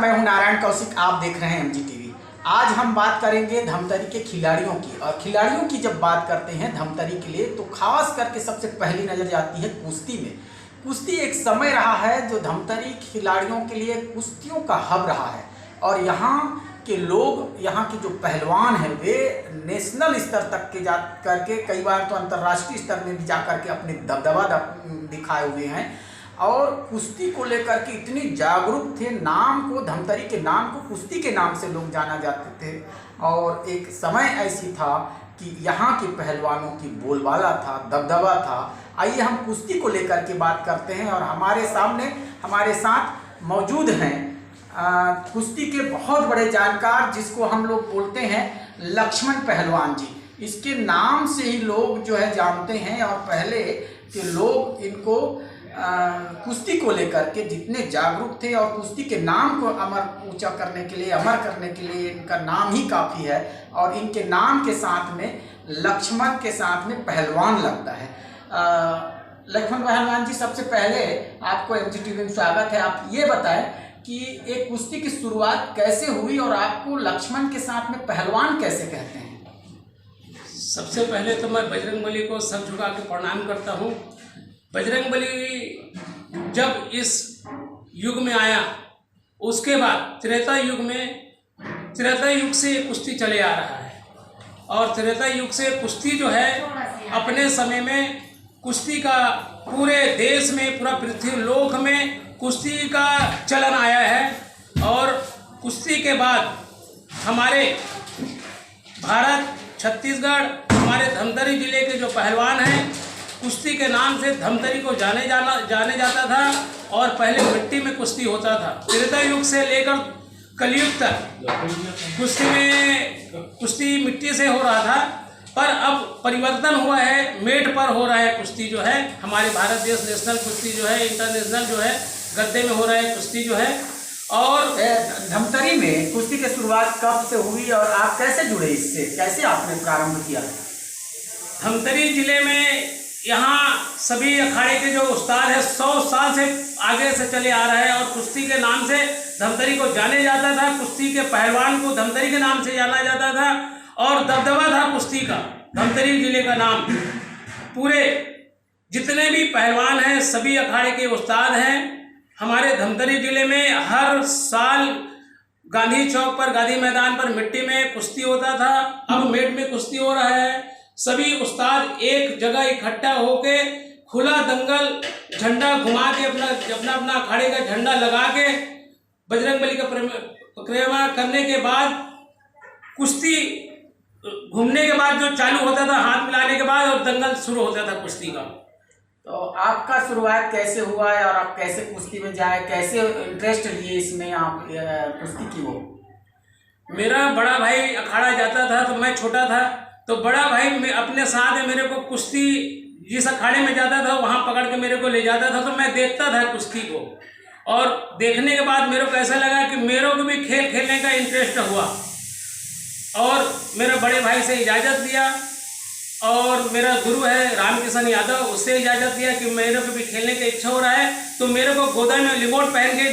मैं हूं नारायण कौशिक, आप देख रहे हैं एमजीटीवी। आज हम बात करेंगे धमतरी के खिलाड़ियों की। और खिलाड़ियों की जब बात करते हैं धमतरी के लिए तो खास करके सबसे पहली नज़र जाती है कुश्ती में। कुश्ती एक समय रहा है जो धमतरी खिलाड़ियों के लिए कुश्तियों का हब रहा है। और यहाँ के लोग, यहाँ के जो पहलवान हैं वे नेशनल स्तर तक के जा करके, कई बार तो अंतर्राष्ट्रीय स्तर में भी जा करके अपने दबदबा दिखाए हुए हैं। और कुश्ती को लेकर के इतनी जागरूक थे, नाम को, धमतरी के नाम को कुश्ती के नाम से लोग जाना जाते थे। और एक समय ऐसी था कि यहाँ के पहलवानों की बोलबाला था, दबदबा था। आइए हम कुश्ती को लेकर के बात करते हैं। और हमारे सामने, हमारे साथ मौजूद हैं कुश्ती के बहुत बड़े जानकार, जिसको हम लोग बोलते हैं लक्ष्मण पहलवान जी। इसके नाम से ही लोग जो है जानते हैं। और पहले के लोग इनको कुश्ती को लेकर के जितने जागरूक थे, और कुश्ती के नाम को ऊंचा करने के लिए, अमर करने के लिए इनका नाम ही काफ़ी है। और इनके नाम के साथ में लक्ष्मण के साथ में पहलवान लगता है। लक्ष्मण पहलवान जी, सबसे पहले आपको एमजीटीवी में स्वागत है। आप ये बताएं कि एक कुश्ती की शुरुआत कैसे हुई और आपको लक्ष्मण के साथ में पहलवान कैसे कहते हैं? सबसे पहले तो मैं बजरंगबली को सर झुका के प्रणाम करता हूँ। बजरंगबली जब इस युग में आया, उसके बाद त्रेता युग से कुश्ती चले आ रहा है। और त्रेता युग से कुश्ती जो है, अपने समय में कुश्ती का पूरे देश में, पूरा पृथ्वी लोक में कुश्ती का चलन आया है। और कुश्ती के बाद हमारे भारत, छत्तीसगढ़, हमारे धमतरी जिले के जो पहलवान हैं, कुश्ती के नाम से धमतरी को जाने जाता था। और पहले मिट्टी में कुश्ती होता था। त्रेता युग से लेकर कलयुग तक कुश्ती मिट्टी से हो रहा था। पर अब परिवर्तन हुआ है, मेट पर हो रहा है कुश्ती जो है। हमारे भारत देश नेशनल कुश्ती जो है, इंटरनेशनल जो है, गद्दे में हो रहा है कुश्ती जो है। और धमतरी में कुश्ती की शुरुआत कब से हुई और आप कैसे जुड़े इससे, कैसे आपने प्रारंभ किया? धमतरी जिले में यहाँ सभी अखाड़े के जो उस्ताद है 100 साल से आगे से चले आ रहा है। और कुश्ती के नाम से धमतरी को जाने जाता था। कुश्ती के पहलवान को धमतरी के नाम से जाना जाता था। और दबदबा था कुश्ती का, धमतरी जिले का नाम। पूरे जितने भी पहलवान हैं, सभी अखाड़े के उस्ताद हैं। हमारे धमतरी जिले में हर साल गांधी चौक पर, गांधी मैदान पर मिट्टी में कुश्ती होता था। अब मेट में कुश्ती हो रहा है। सभी उस्ताद एक जगह इकट्ठा होके खुला दंगल, झंडा घुमा के, अपना अखाड़े का झंडा लगा के, बजरंगबली का परिक्रमा करने के बाद, कुश्ती घूमने के बाद जो चालू होता था, हाथ मिलाने के बाद, और दंगल शुरू होता था कुश्ती का। तो आपका शुरुआत कैसे हुआ है और आप कैसे कुश्ती में जाए, कैसे इंटरेस्ट लिए इसमें आप कुश्ती की? वो मेरा बड़ा भाई अखाड़ा जाता था तो मैं छोटा था, तो बड़ा भाई अपने साथ मेरे को कुश्ती जिस अखाड़े में जाता था वहाँ पकड़ के मेरे को ले जाता था। तो मैं देखता था कुश्ती को। और देखने के बाद मेरे को ऐसा लगा कि मेरे को भी खेल खेलने का इंटरेस्ट हुआ। और मेरे बड़े भाई से इजाज़त लिया, और मेरा गुरु है रामकिशन यादव, उससे इजाज़त दिया कि मेरे को भी खेलने की इच्छा हो रहा है। तो मेरे को गोदा में रिमोट पहन के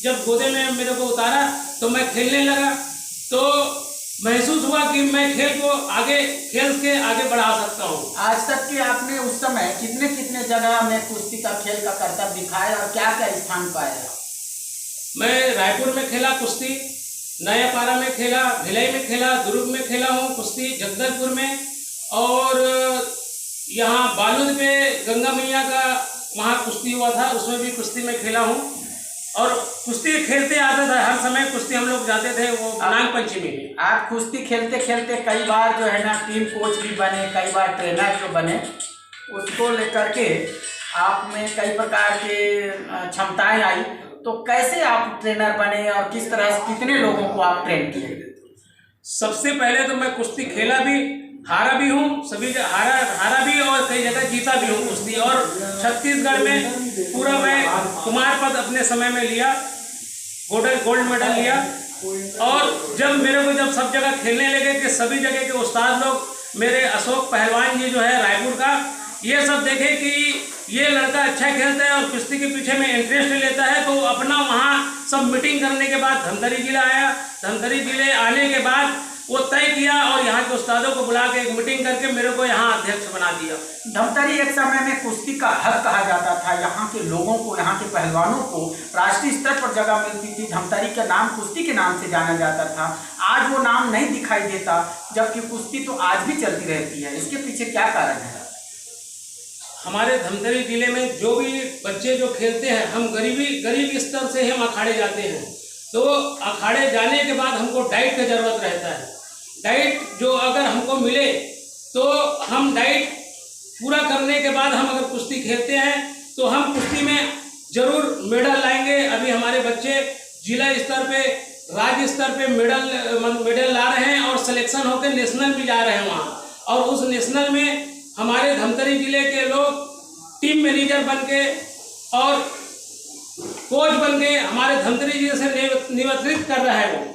जब गोदे में मेरे को उतारा तो मैं खेलने लगा। तो महसूस हुआ कि मैं खेल के आगे बढ़ा सकता हूँ। आज तक कि आपने उस समय कितने जगह में कुश्ती का खेल का करतब दिखाया और क्या क्या स्थान पाया? मैं रायपुर में खेला कुश्ती, नयापारा में खेला, भिलाई में खेला, दुर्ग में खेला हूँ कुश्ती, जगदलपुर में। और यहाँ बालूद पे गंगा मैया का वहाँ कुश्ती हुआ था, उसमें भी कुश्ती में खेला हूँ। और कुश्ती खेलते आता था, हर समय कुश्ती हम लोग जाते थे, वो नाग पंचमी में। आप कुश्ती खेलते खेलते कई बार जो है ना टीम कोच भी बने, कई बार ट्रेनर जो बने, उसको लेकर के आप में कई प्रकार के क्षमताएं आई। तो कैसे आप ट्रेनर बने और किस तरह से, कितने लोगों को आप ट्रेन किए? सबसे पहले तो मैं कुश्ती खेला भी, हारा भी हूँ, सभी हारा भी, और कई जगह जीता भी हूँ कुश्ती। और छत्तीसगढ़ में पूरा मैं कुमार पद अपने समय में लिया, गोल्ड मेडल लिया। और जब सब जगह खेलने लगे कि सभी जगह के उस्ताद लोग, मेरे अशोक पहलवान जी जो है रायपुर का, ये सब देखे कि ये लड़का अच्छा खेलता है और कुश्ती के पीछे में इंटरेस्ट लेता है, तो अपना वहाँ सब मीटिंग करने के बाद धमतरी जिला आया। धमतरी जिले आने के बाद वो तय किया और यहाँ के उस्तादों को बुला के एक मीटिंग करके मेरे को यहाँ अध्यक्ष बना दिया। धमतरी एक समय में कुश्ती का हब कहा जाता था। यहाँ के लोगों को, यहाँ के पहलवानों को राष्ट्रीय स्तर पर जगह मिलती थी। धमतरी का नाम कुश्ती के नाम से जाना जाता था। आज वो नाम नहीं दिखाई देता, जबकि कुश्ती तो आज भी चलती रहती है। इसके पीछे क्या कारण है? हमारे धमतरी जिले में जो भी बच्चे जो खेलते हैं, हम गरीब स्तर से हम अखाड़े जाते हैं, तो अखाड़े जाने के बाद हमको डाइट का ज़रूरत रहता है। डाइट जो अगर हमको मिले तो हम डाइट पूरा करने के बाद हम अगर कुश्ती खेलते हैं तो हम कुश्ती में ज़रूर मेडल लाएंगे। अभी हमारे बच्चे जिला स्तर पे, राज्य स्तर पे मेडल ला रहे हैं और सिलेक्शन होकर नेशनल भी जा रहे हैं वहाँ। और उस नेशनल में हमारे धमतरी जिले के लोग टीम मैनेजर बन के और कोच बन के हमारे धमतरी जिले से निमंत्रित कर रहा है। वो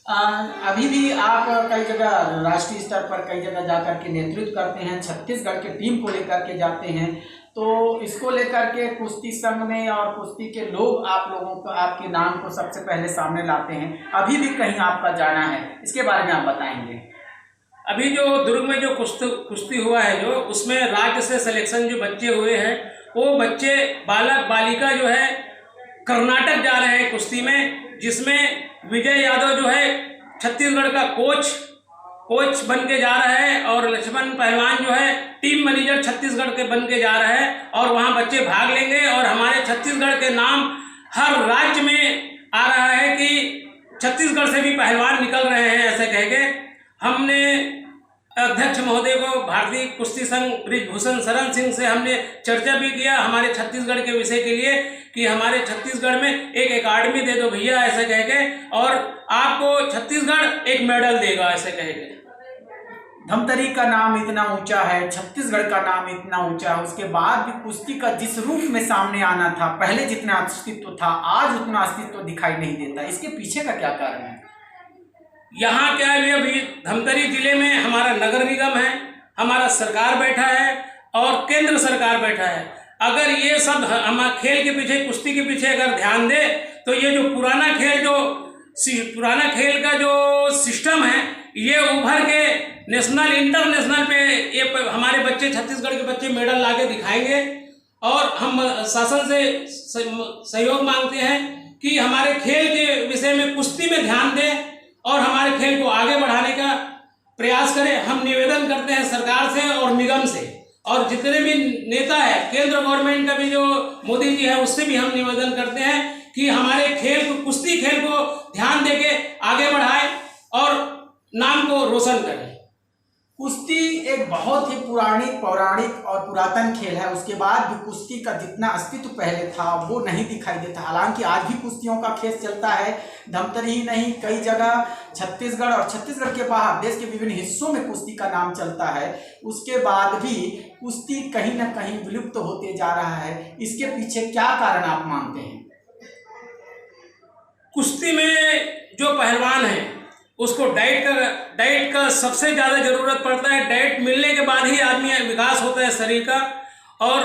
अभी भी आप कई जगह राष्ट्रीय स्तर पर कई जगह जाकर के नेतृत्व करते हैं, छत्तीसगढ़ के टीम को लेकर के जाते हैं, तो इसको लेकर के कुश्ती संघ में और कुश्ती के लोग आप लोगों को, आपके नाम को सबसे पहले सामने लाते हैं। अभी भी कहीं आपका जाना है, इसके बारे में आप बताएंगे? अभी जो दुर्ग में जो कुश्ती हुआ है, जो उसमें राज्य से सिलेक्शन जो बच्चे हुए हैं, वो बच्चे बालक बालिका जो है कर्नाटक जा रहे हैं कुश्ती में, जिसमें विजय यादव जो है छत्तीसगढ़ का कोच बन के जा रहा है और लक्ष्मण पहलवान जो है टीम मैनेजर छत्तीसगढ़ के बन के जा रहा है। और वहाँ बच्चे भाग लेंगे और हमारे छत्तीसगढ़ के नाम हर राज्य में आ रहा है कि छत्तीसगढ़ से भी पहलवान निकल रहे हैं, ऐसे कह के हमने अध्यक्ष महोदय को, भारतीय कुश्ती संघ बृजभूषण शरण सिंह से हमने चर्चा भी किया हमारे छत्तीसगढ़ के विषय के लिए कि हमारे छत्तीसगढ़ में एक एकेडमी दे दो भैया, ऐसे कह के, और आपको छत्तीसगढ़ एक मेडल देगा, ऐसे कह के। धमतरी का नाम इतना ऊंचा है, छत्तीसगढ़ का नाम इतना ऊंचा है, उसके बाद भी कुश्ती का जिस रूप में सामने आना था, पहले जितना अस्तित्व था, आज उतना अस्तित्व दिखाई नहीं देता। इसके पीछे का क्या कारण है? यहाँ क्या है, अभी धमतरी जिले में हमारा नगर निगम है, हमारा सरकार बैठा है और केंद्र सरकार बैठा है। अगर ये सब हम खेल के पीछे, कुश्ती के पीछे अगर ध्यान दे तो ये जो पुराना खेल का जो सिस्टम है, ये उभर के नेशनल इंटरनेशनल पे ये हमारे बच्चे, छत्तीसगढ़ के बच्चे मेडल ला के दिखाएंगे। और हम शासन से सहयोग मांगते हैं कि हमारे खेल के विषय में कुश्ती में ध्यान दें और हमारे खेल को आगे बढ़ाने का प्रयास करें। हम निवेदन करते हैं सरकार से और निगम से, और जितने भी नेता है, केंद्र गवर्नमेंट का भी जो मोदी जी है, उससे भी हम निवेदन करते हैं कि हमारे खेल को, कुश्ती खेल को ध्यान देके आगे बढ़ाए और नाम को रोशन करें। कुश्ती एक बहुत ही पौराणिक और पुरातन खेल है। उसके बाद भी कुश्ती का जितना अस्तित्व पहले था वो नहीं दिखाई देता। हालांकि आज भी कुश्तियों का खेल चलता है, धमतरी ही नहीं, कई जगह छत्तीसगढ़ और छत्तीसगढ़ के बाहर देश के विभिन्न हिस्सों में कुश्ती का नाम चलता है। उसके बाद भी कुश्ती कहीं ना कहीं विलुप्त होते जा रहा है। इसके पीछे क्या कारण आप मानते हैं? कुश्ती में जो पहलवान है उसको डाइट का सबसे ज़्यादा ज़रूरत पड़ता है। डाइट मिलने के बाद ही आदमी विकास होता है शरीर का, और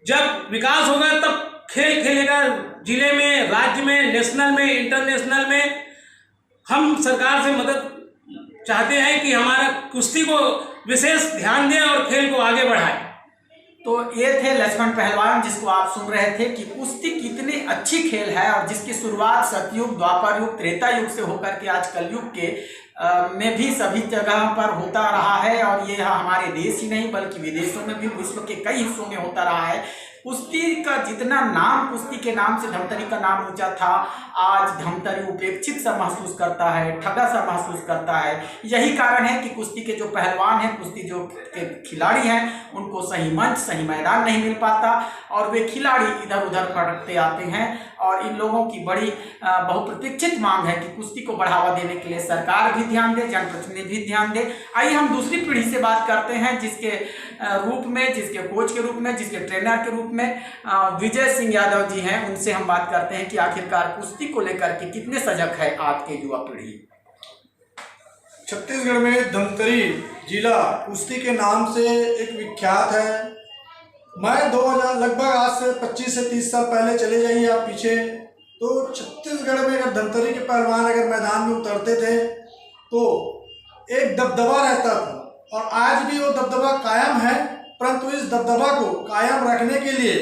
जब विकास होगा तब खेल खेलेगा। जिले में, राज्य में, नेशनल में, इंटरनेशनल में हम सरकार से मदद चाहते हैं कि हमारा कुश्ती को विशेष ध्यान दें और खेल को आगे बढ़ाएं। तो ये थे लक्ष्मण पहलवान, जिसको आप सुन रहे थे कि कुश्ती कितनी अच्छी खेल है और जिसकी शुरुआत सतयुग, द्वापर युग, त्रेता युग से होकर के आज कलयुग के में भी सभी जगह पर होता रहा है। और ये हमारे देश ही नहीं बल्कि विदेशों में भी, विश्व के कई हिस्सों में होता रहा है। कुश्ती का जितना नाम, कुश्ती के नाम से धमतरी का नाम ऊंचा था, आज धमतरी उपेक्षित सा महसूस करता है, ठगा सा महसूस करता है। यही कारण है कि कुश्ती के जो पहलवान हैं, कुश्ती जो के खिलाड़ी हैं, उनको सही मंच, सही मैदान नहीं मिल पाता और वे खिलाड़ी इधर उधर भटकते आते हैं। और इन लोगों की बड़ी बहुप्रतीक्षित मांग है कि कुश्ती को बढ़ावा देने के लिए सरकार भी ध्यान दे, जनप्रतिनिधि भी ध्यान दे। आइए हम दूसरी पीढ़ी से बात करते हैं, जिसके रूप में, जिसके कोच के रूप में, जिसके ट्रेनर के रूप में विजय सिंह यादव जी हैं। उनसे हम बात करते हैं कि आखिरकार कुश्ती को लेकर के कितने सजग है आज के युवा पीढ़ी। छत्तीसगढ़ में धमतरी जिला कुश्ती के नाम से एक विख्यात है। मैं 2000 लगभग आज से 25 से 30 साल पहले चले जाइए आप पीछे, तो छत्तीसगढ़ में अगर धमतरी के पहलवान अगर मैदान में उतरते थे तो एक दबदबा रहता था, और आज भी वो दबदबा कायम है। परंतु इस दबदबा को कायम रखने के लिए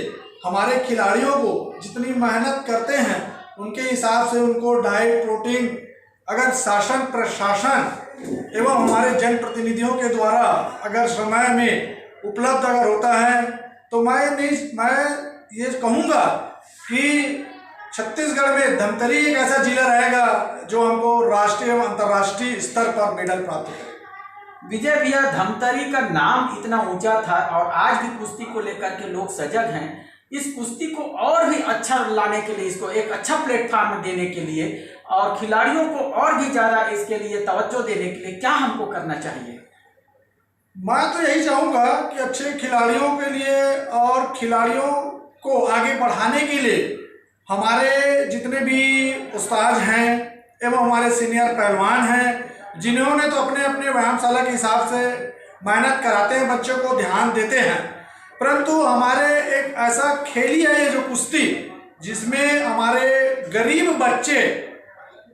हमारे खिलाड़ियों को जितनी मेहनत करते हैं उनके हिसाब से उनको डाइट, प्रोटीन अगर शासन प्रशासन एवं हमारे जनप्रतिनिधियों के द्वारा अगर समय में उपलब्ध अगर होता है तो मैं ये कहूँगा कि छत्तीसगढ़ में धमतरी एक ऐसा जिला रहेगा जो हमको राष्ट्रीय एवं अंतर्राष्ट्रीय स्तर पर मेडल प्राप्त करे। विजय भैया, धमतरी का नाम इतना ऊंचा था और आज भी कुश्ती को लेकर के लोग सजग हैं। इस कुश्ती को और भी अच्छा लाने के लिए, इसको एक अच्छा प्लेटफॉर्म देने के लिए और खिलाड़ियों को और भी ज़्यादा इसके लिए तवज्जो देने के लिए क्या हमको करना चाहिए? मैं तो यही चाहूँगा कि अच्छे खिलाड़ियों के लिए और खिलाड़ियों को आगे बढ़ाने के लिए हमारे जितने भी उस्ताद हैं एवं हमारे सीनियर पहलवान हैं, जिन्होंने तो अपने अपने व्यायामशाला के हिसाब से मेहनत कराते हैं, बच्चों को ध्यान देते हैं, परंतु हमारे एक ऐसा खेल ही है ये जो कुश्ती, जिसमें हमारे गरीब बच्चे,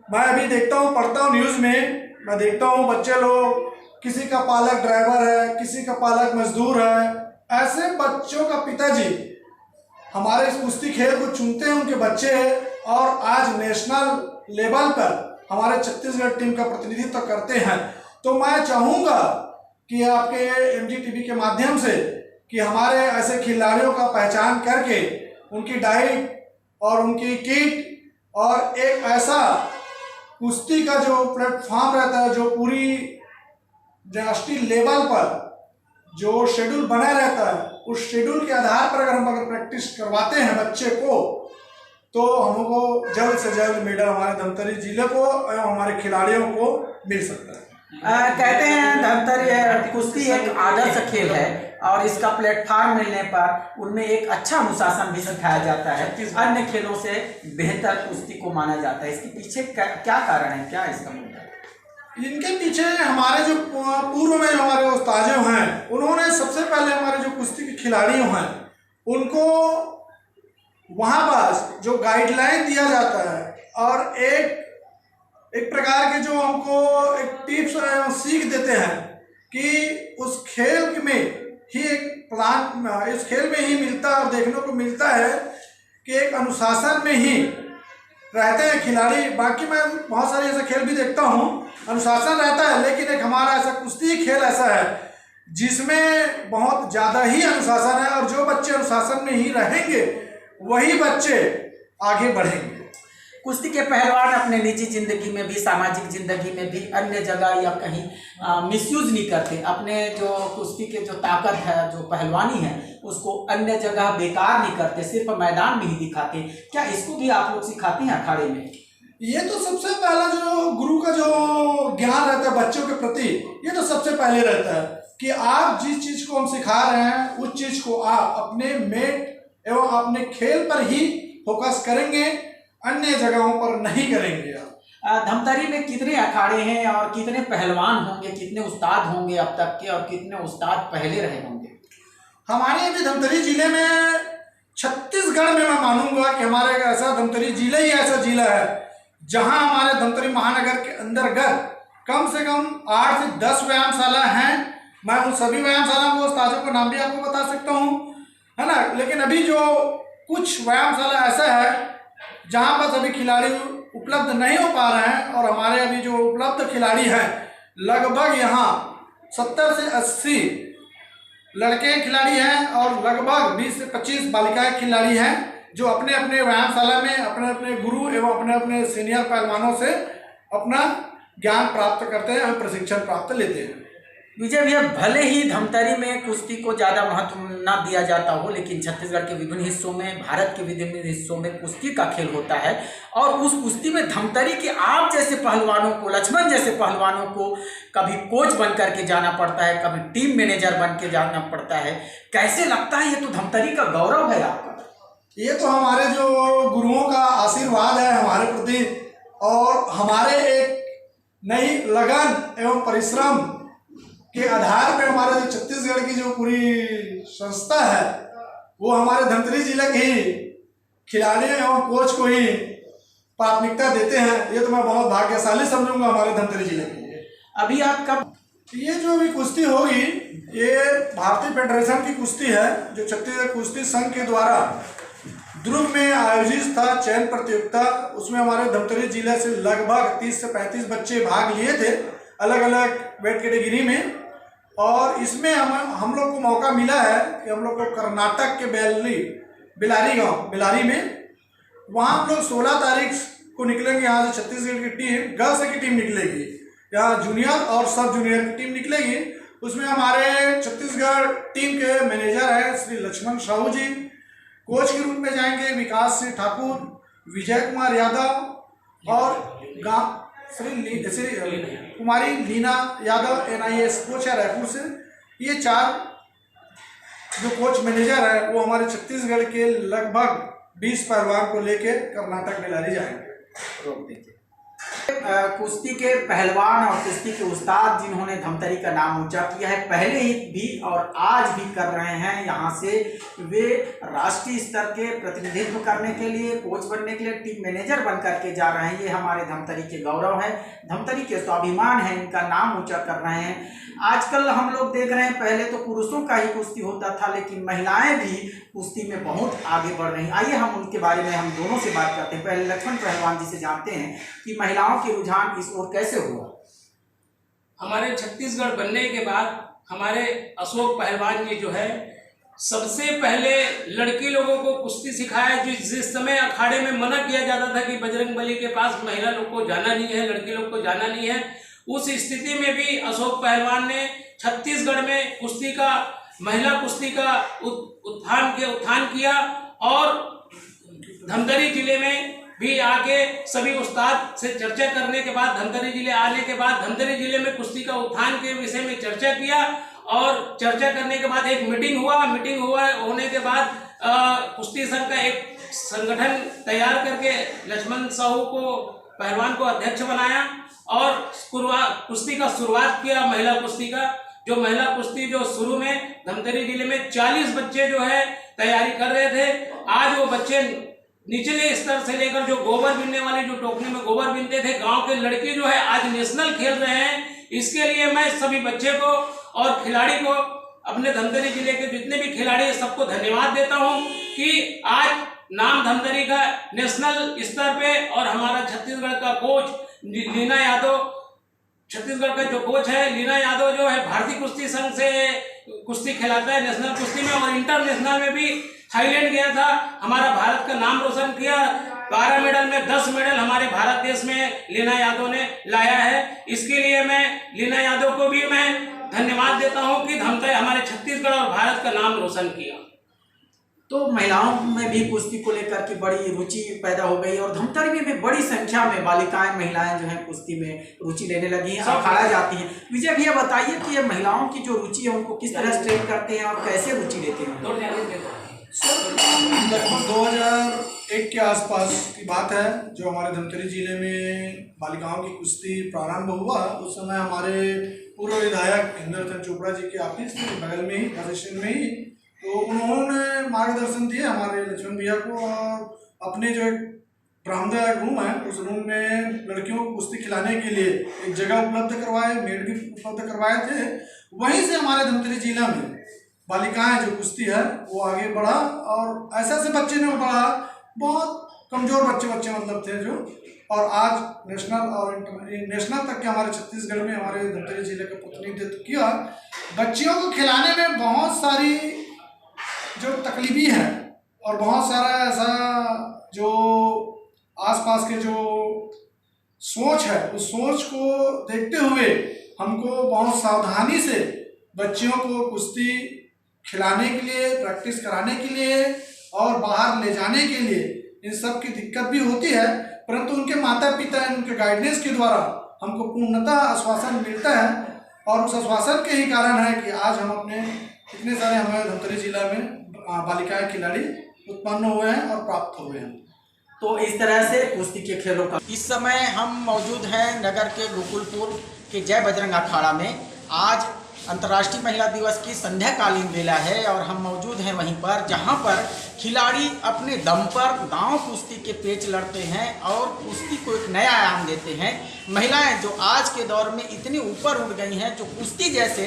मैं अभी देखता हूँ, पढ़ता हूँ न्यूज़ में, मैं देखता हूँ बच्चे लोग, किसी का पालक ड्राइवर है, किसी का पालक मजदूर है, ऐसे बच्चों का पिताजी हमारे इस कुश्ती खेल को चुनते हैं, उनके बच्चे हैं और आज नेशनल लेवल पर हमारे छत्तीसगढ़ टीम का प्रतिनिधित्व करते हैं। तो मैं चाहूँगा कि आपके MGTV के माध्यम से कि हमारे ऐसे खिलाड़ियों का पहचान करके उनकी डाइट और उनकी किट और एक ऐसा कुश्ती का जो प्लेटफॉर्म रहता है, जो पूरी राष्ट्रीय लेवल पर जो शेड्यूल बना रहता है, उस शेड्यूल के आधार पर अगर प्रैक्टिस करवाते हैं बच्चे को, तो हमको जल्द से जल्द मेडल हमारे धमतरी जिले को एवं हमारे खिलाड़ियों को मिल सकता है। कहते हैं धमतरी कुश्ती एक आदर्श खेल है और इसका प्लेटफॉर्म मिलने पर उनमें एक अच्छा अनुशासन भी सिखाया जाता है, अन्य खेलों से बेहतर कुश्ती को माना जाता है। इसके पीछे क्या कारण है, क्या इसका मुद्दा है? इनके पीछे हमारे जो पूर्व में जो हमारे उस्ताद हैं, उन्होंने सबसे पहले हमारे जो कुश्ती के खिलाड़ी हैं उनको वहाँ पर जो गाइडलाइन दिया जाता है और एक प्रकार के जो हमको एक टिप्स सीख देते हैं कि उस खेल में ही एक प्लान इस खेल में ही मिलता है और देखने को मिलता है कि एक अनुशासन में ही रहते हैं खिलाड़ी। बाकी मैं बहुत सारे ऐसे खेल भी देखता हूँ, अनुशासन रहता है, लेकिन एक हमारा ऐसा कुश्ती खेल ऐसा है जिसमें बहुत ज़्यादा ही अनुशासन है और जो बच्चे अनुशासन में ही रहेंगे वही बच्चे आगे बढ़ेंगे। कुश्ती के पहलवान अपने निजी जिंदगी में भी, सामाजिक जिंदगी में भी, अन्य जगह या कहीं मिसयूज नहीं करते। अपने जो कुश्ती के जो ताकत है, जो पहलवानी है, उसको अन्य जगह बेकार नहीं करते, सिर्फ मैदान में ही दिखाते। क्या इसको भी आप लोग सिखाते हैं अखाड़े में? ये तो सबसे पहला जो गुरु का जो ज्ञान रहता है बच्चों के प्रति, ये तो सबसे पहले रहता है कि आप जिस चीज़ को हम सिखा रहे हैं उस चीज़ को आप अपने मेट एवं अपने खेल पर ही फोकस करेंगे, अन्य जगहों पर नहीं करेंगे। आप धमतरी में कितने अखाड़े हैं और कितने पहलवान होंगे, कितने उस्ताद होंगे अब तक के और कितने उस्ताद पहले रहे होंगे? हमारे अभी धमतरी जिले में, छत्तीसगढ़ में मैं मानूंगा कि हमारे ऐसा धमतरी जिला ही ऐसा जिला है जहां हमारे धमतरी महानगर के अंतर्गत कम से कम 8 से 10 व्यायामशाला हैं। मैं उन सभी व्यायामशाला को, उस्तादों का नाम भी आपको बता सकता हूँ, है ना। लेकिन अभी जो कुछ व्यायामशाला ऐसा है जहाँ पर सभी खिलाड़ी उपलब्ध नहीं हो पा रहे हैं और हमारे अभी जो उपलब्ध खिलाड़ी हैं लगभग यहाँ 70 से 80 लड़के खिलाड़ी हैं और लगभग 20 से 25 बालिकाएं खिलाड़ी हैं जो अपने अपने व्यायामशाला में अपने अपने गुरु एवं अपने अपने सीनियर पहलवानों से अपना ज्ञान प्राप्त करते हैं और प्रशिक्षण प्राप्त लेते हैं। विजय भैया, भले ही धमतरी में कुश्ती को ज़्यादा महत्व ना दिया जाता हो, लेकिन छत्तीसगढ़ के विभिन्न हिस्सों में, भारत के विभिन्न हिस्सों में कुश्ती का खेल होता है और उस कुश्ती में धमतरी के आप जैसे पहलवानों को, लक्ष्मण जैसे पहलवानों को कभी कोच बन करके जाना पड़ता है, कभी टीम मैनेजर बन के जाना पड़ता है। कैसे लगता है? ये तो धमतरी का गौरव है आपका। ये तो हमारे जो गुरुओं का आशीर्वाद है हमारे प्रति और हमारे एक नई लगन एवं परिश्रम के आधार पे हमारे जो छत्तीसगढ़ की जो पूरी संस्था है वो हमारे धमतरी जिले के ही खिलाड़ी एवं कोच को ही प्राथमिकता देते हैं। ये तो मैं बहुत भाग्यशाली समझूंगा हमारे धमतरी जिले के लिए। अभी आप कब ये जो अभी कुश्ती होगी ये भारतीय फेडरेशन की कुश्ती है, जो छत्तीसगढ़ कुश्ती संघ के द्वारा दुर्ग में आयोजित था चयन प्रतियोगिता। उसमें हमारे धमतरी जिले से लगभग 30 से 35 बच्चे भाग लिए थे अलग अलग वेट कैटेगरी में। और इसमें हम लोग को मौका मिला है कि हम लोग को कर्नाटक के बेलारी में वहाँ हम लोग 16 तारीख को निकलेंगे। यहाँ से छत्तीसगढ़ की टीम गर्ल्स की टीम निकलेगी, यहाँ जूनियर और सब जूनियर की टीम निकलेगी। उसमें हमारे छत्तीसगढ़ टीम के मैनेजर हैं श्री लक्ष्मण साहू जी, कोच के रूप में जाएंगे विकास सिंह ठाकुर, विजय कुमार यादव और श्री कुमारी लीना यादव NIS कोच है रायपुर से। ये 4 जो कोच मैनेजर है वो हमारे छत्तीसगढ़ के लगभग 20 पहलवान को लेके कर्नाटक बेलारी जाएंगे। रोक दीजिए। कुश्ती के पहलवान और कुश्ती के उस्ताद जिन्होंने धमतरी का नाम ऊंचा किया है पहले ही भी और आज भी कर रहे हैं, यहाँ से वे राष्ट्रीय स्तर के प्रतिनिधित्व करने के लिए, कोच बनने के लिए, टीम मैनेजर बन करके जा रहे हैं। ये हमारे धमतरी के गौरव है, धमतरी के स्वाभिमान है, इनका नाम ऊंचा कर रहे हैं। आजकल हम लोग देख रहे हैं पहले तो पुरुषों का ही कुश्ती होता था, लेकिन महिलाएं भी कुश्ती में बहुत आगे बढ़ रही हैं। आइए हम उनके बारे में हम दोनों से बात करते हैं। पहले लक्ष्मण पहलवान जी से जानते हैं कि महिलाओं के रुझान इस ओर कैसे हुआ। हमारे छत्तीसगढ़ बनने के बाद हमारे अशोक पहलवान जी जो है सबसे पहले लड़की लोगों को कुश्ती सिखाया। जिस समय अखाड़े में मना किया जाता था कि बजरंगबली के पास महिला लोग को जाना नहीं है, लड़की लोग को जाना नहीं है, उस स्थिति में भी अशोक पहलवान ने छत्तीसगढ़ में कुश्ती का, महिला कुश्ती का उत्थान किया। और धमतरी जिले में भी आके सभी उस्ताद से चर्चा करने के बाद, धमतरी जिले आने के बाद धमतरी जिले में कुश्ती का उत्थान के विषय में चर्चा किया। और चर्चा करने के बाद एक मीटिंग होने के बाद कुश्ती संघ का एक संगठन तैयार करके लक्ष्मण साहू को पहलवान को अध्यक्ष बनाया और कुश्ती का शुरुआत किया, महिला कुश्ती का। जो महिला कुश्ती जो शुरू में धमतरी जिले में 40 बच्चे जो है तैयारी कर रहे थे, आज वो बच्चे निचले स्तर से लेकर जो गोबर बीनने वाले, जो टोकरी में गोबर बीनते थे, गांव के लड़के जो है आज नेशनल खेल रहे हैं। इसके लिए मैं सभी बच्चे को और खिलाड़ी को, अपने धमतरी जिले के जितने भी खिलाड़ी हैं सबको धन्यवाद देता हूं कि आज नाम धमतरी का नेशनल स्तर पे। और हमारा छत्तीसगढ़ का कोच लीना यादव, छत्तीसगढ़ का जो कोच है लीना यादव जो है भारतीय कुश्ती संघ से कुश्ती खिलाता है नेशनल कुश्ती में, और इंटरनेशनल में भी थाईलैंड गया था, हमारा भारत का नाम रोशन किया। 12 मेडल में 10 मेडल हमारे भारत देश में लीना यादव ने लाया है। इसके लिए मैं लीना यादव को भी मैं धन्यवाद देता हूं कि धमतरी हमारे छत्तीसगढ़ और भारत का नाम रोशन किया। तो महिलाओं में भी कुश्ती को लेकर के बड़ी रुचि पैदा हो गई और धमतरी में भी बड़ी संख्या में बालिकाएं, महिलाएं जो हैं कुश्ती में रुचि लेने लगी हैं, अखाड़ा जाती हैं। विजय भैया बताइए कि ये महिलाओं की जो रुचि है उनको किस तरह ट्रेन करते हैं और कैसे रुचि लेते हैं? लगभग 2001 के आसपास की बात है, जो हमारे धमतरी जिले में बालिकाओं की कुश्ती प्रारंभ हुआ। उस समय हमारे पूर्व विधायक इंद्र चोपड़ा जी के ऑफिस थे बगल में ही, बस स्टैंड में ही, तो उन्होंने मार्गदर्शन दिया हमारे लक्ष्मण भैया को। और अपने जो बरामदा रूम है उस रूम में लड़कियों को कुश्ती खिलाने के लिए एक जगह उपलब्ध करवाए, मेड भी उपलब्ध करवाए थे। वहीं से हमारे धमतरी जिला में बालिकाएं जो कुश्ती है वो आगे बढ़ा और ऐसे ऐसे बच्चे ने बढ़ा, बहुत कमज़ोर बच्चे मतलब थे जो, और आज नेशनल और नेशनल तक के हमारे छत्तीसगढ़ में हमारे धमतरी जिले का प्रतिनिधित्व किया। बच्चियों को खिलाने में बहुत सारी जो तकलीफी है और बहुत सारा ऐसा जो आसपास के जो सोच है उस सोच को देखते हुए हमको बहुत सावधानी से बच्चियों को कुश्ती खिलाने के लिए, प्रैक्टिस कराने के लिए और बाहर ले जाने के लिए इन सब की दिक्कत भी होती है, परंतु उनके माता पिता उनके गाइडेंस के द्वारा हमको पूर्णतः आश्वासन मिलता है। और उस आश्वासन के ही कारण है कि आज हम अपने इतने सारे हमारे धमतरी जिला में बालिकाएं खिलाड़ी उत्पन्न हुए हैं और प्राप्त हुए हैं। तो इस तरह से कुश्ती के खेलों का इस समय हम मौजूद हैं नगर के गोकुलपुर के जय बजरंग अखाड़ा में। आज अंतर्राष्ट्रीय महिला दिवस की संध्याकालीन बेला है और हम मौजूद हैं वहीं पर जहां पर खिलाड़ी अपने दम पर दांव कुश्ती के पेच लड़ते हैं और कुश्ती को एक नया आयाम देते हैं। महिलाएं जो आज के दौर में इतनी ऊपर उठ गई हैं, जो कुश्ती जैसे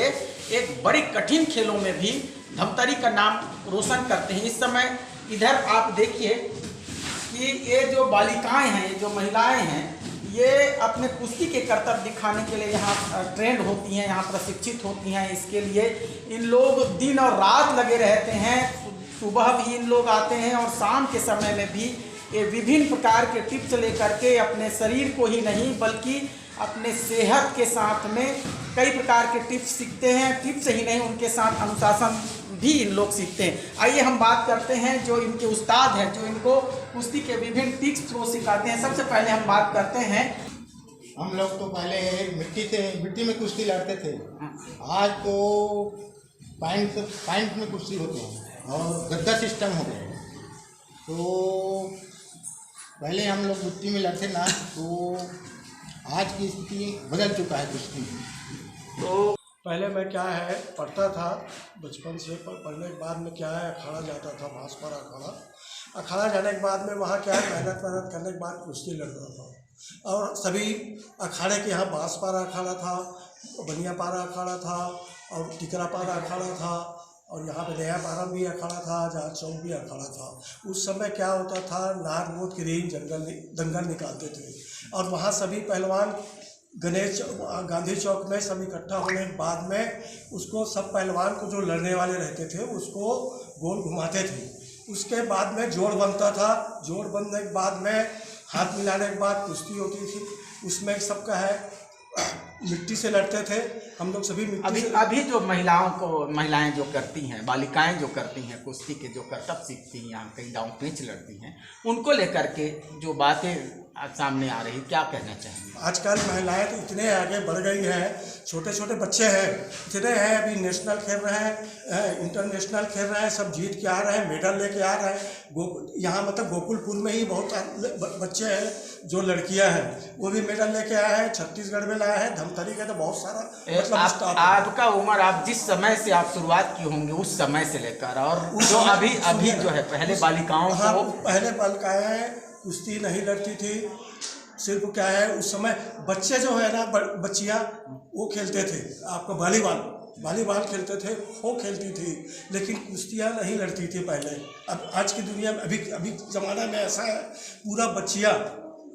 एक बड़ी कठिन खेलों में भी धमतरी का नाम रोशन करते हैं। इस समय इधर आप देखिए कि ये जो बालिकाएं हैं, ये जो महिलाएं हैं, ये अपने कुश्ती के करतब दिखाने के लिए यहाँ ट्रेंड होती हैं, यहाँ प्रशिक्षित होती हैं। इसके लिए इन लोग दिन और रात लगे रहते हैं। सुबह भी इन लोग आते हैं और शाम के समय में भी ये विभिन्न प्रकार के टिप्स लेकर के अपने शरीर को ही नहीं बल्कि अपने सेहत के साथ में कई प्रकार के टिप्स सीखते हैं। टिप्स ही नहीं, उनके साथ अनुशासन भी इन लोग सीखते हैं। आइए हम बात करते हैं जो इनके उस्ताद हैं, जो इनको कुश्ती के विभिन्न टिप्स को सिखाते हैं। सबसे पहले हम बात करते हैं, हम लोग तो पहले मिट्टी में कुश्ती लड़ते थे। आज तो पॉइंट में कुश्ती होती है और गद्दा सिस्टम हो गया। तो पहले हम लोग मिट्टी में लड़ते ना, तो आज की स्थिति बदल चुका है कुश्ती में। तो पहले मैं क्या है पढ़ता था बचपन से, पर पढ़ने के बाद में क्या है अखाड़ा जाता था, भासपारा अखाड़ा जाने के बाद में वहाँ क्या है मेहनत करने के बाद कुश्ती लड़ता था। और सभी अखाड़े के यहाँ बांसपारा अखाड़ा था, बनियापारा अखाड़ा था और टिकरापारा अखाड़ा था और यहाँ पे नया पारा भी अखाड़ा था, जहाँ चौक भी अखाड़ा था। उस समय क्या होता था, नार मोद के रेंज दंगल निकालते थे और वहाँ सभी पहलवान गांधी चौक में सब इकट्ठा होने के बाद में उसको सब पहलवान को जो लड़ने वाले रहते थे उसको गोल घुमाते थे। उसके बाद में जोड़ बनता था, जोड़ बनने के बाद में हाथ मिलाने के बाद कुश्ती होती थी। उसमें सबका है मिट्टी से लड़ते थे हम लोग सभी मिट्टी से। अभी जो महिलाएं जो करती हैं, बालिकाएं जो करती हैं कुश्ती के जो करतब सीखती हैं, यहाँ कई दांव पेंच लड़ती हैं, उनको लेकर के जो बातें सामने आ रही, क्या कहना चाहेंगे? आजकल महिलाएं तो इतने आगे बढ़ गई हैं, छोटे छोटे बच्चे हैं इतने हैं, अभी नेशनल खेल रहे हैं, इंटरनेशनल खेल रहे हैं, सब जीत के आ रहे हैं, मेडल लेके आ रहे हैं। यहाँ मतलब गोकुलपुर में ही बहुत बच्चे हैं जो लड़कियां हैं वो भी मेडल लेके आए हैं, छत्तीसगढ़ में लाया है, धमतरी का तो बहुत सारा मतलब आपका उम्र, आप जिस समय से आप शुरुआत की होंगे उस समय से लेकर और जो अभी जो है, पहले बालिकाओं को पहले बालिकाएं कुश्ती नहीं लड़ती थी। सिर्फ क्या है उस समय बच्चे जो है ना, बच्चियां वो खेलते थे, आपका वॉलीबॉल खेलते थे, खो खेलती थी, लेकिन कुश्तियाँ नहीं लड़ती थी पहले। अब आज की दुनिया में अभी ज़माना में ऐसा है, पूरा बच्चियाँ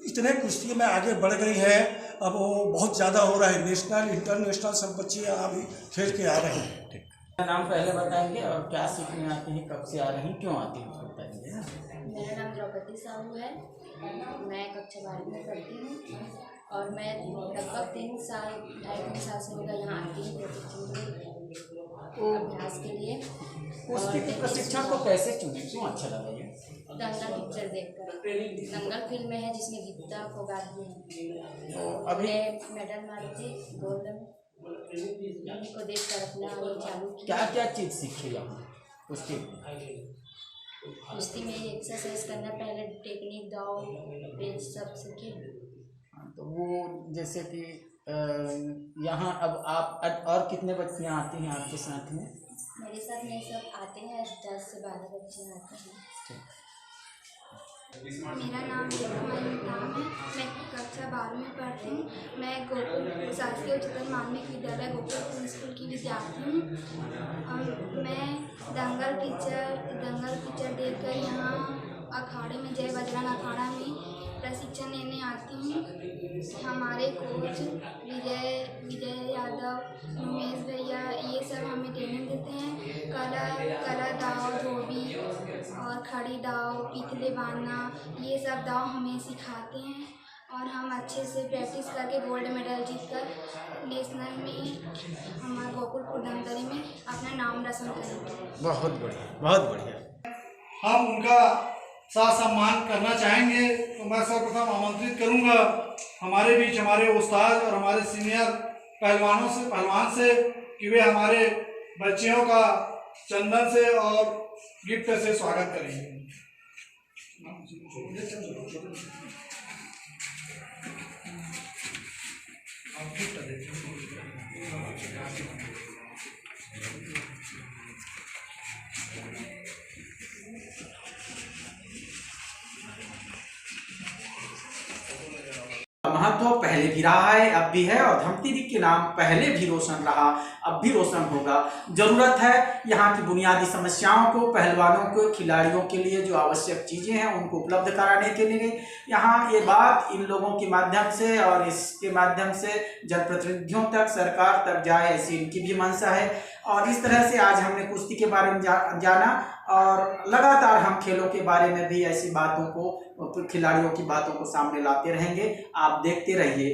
इतने कुश्ती में आगे बढ़ गई हैं, अब वो बहुत ज़्यादा हो रहा है, नेशनल इंटरनेशनल सब बच्चियाँ अभी खेल के आ रहे हैं। नाम पहले बताएंगे और क्या सीखने आती हैं, कब से आ रही हैं, क्यों आती हैं, बताइए। मेरा नाम द्रौपदी साहू है, मैं कक्षा 12 में पढ़ती हूँ और मैं लगभग 3 साल से होगा यहाँ आती हूँ अभ्यास के लिए। कुश्ती के प्रशिक्षण को कैसे चुने, क्यों अच्छा लगा ये? दंगल पिक्चर देखकर, दंगल फिल्म में है जिसमें गीता फोगाट भी है, तो अभी मेडल मारी थी गोल्डन, उन्हीं को देख कर अपना ये चालू किया। क्या क्या चीज़ सीखी यहाँ कुश्ती? कुश्ती में एक्सरसाइज करना, पहले टेक्निक, दाव पेच सब सीखे। तो वो जैसे कि यहाँ अब आप और कितने बच्चियाँ आती हैं आपके साथ में? मेरे साथ में सब आते हैं, 10 से 12 बच्चे आते हैं। मेरा नाम नाम है, मैं कक्षा 12 में पढ़ती हूँ। मैं गोकुल शासकीय उच्चतर माध्यमिक विद्यालय गोकुल स्कूल की विद्यार्थी हूँ। मैं दंगल पिक्चर देखकर यहाँ अखाड़े में, जय बजरंग अखाड़ा में प्रशिक्षण लेने आती हूँ। हमारे कोच विजय यादव, उमेश भैया, ये सब हमें ट्रेनिंग देते हैं। कला दाव, धोबी और खड़ी दाव, पिछले बांधना, ये सब दाव हमें सिखाते हैं और हम अच्छे से प्रैक्टिस करके गोल्ड मेडल जीतकर नेशनल में हमारे गोकुलपुर धमतरी में अपना नाम रोशन करेंगे। बहुत बढ़िया, बहुत बढ़िया। हम उनका साथ सम्मान करना चाहेंगे तो मैं सर्वप्रथम आमंत्रित करूंगा हमारे बीच हमारे उस्ताद और हमारे सीनियर पहलवान से कि वे हमारे बच्चियों का चंदन से और गिफ्ट से स्वागत करेंगे। भी रहा है, अब भी है, और धमतरी के नाम पहले भी रोशन रहा, अब भी रोशन होगा। ज़रूरत है यहाँ की बुनियादी समस्याओं को, पहलवानों को, खिलाड़ियों के लिए जो आवश्यक चीज़ें हैं उनको उपलब्ध कराने के लिए। यहाँ ये बात इन लोगों के माध्यम से और इसके माध्यम से जनप्रतिनिधियों तक, सरकार तक जाए, ऐसी इनकी भी मंशा है। और इस तरह से आज हमने कुश्ती के बारे में जाना, और लगातार हम खेलों के बारे में भी ऐसी बातों को, खिलाड़ियों की बातों को सामने लाते रहेंगे। आप देखते रहिए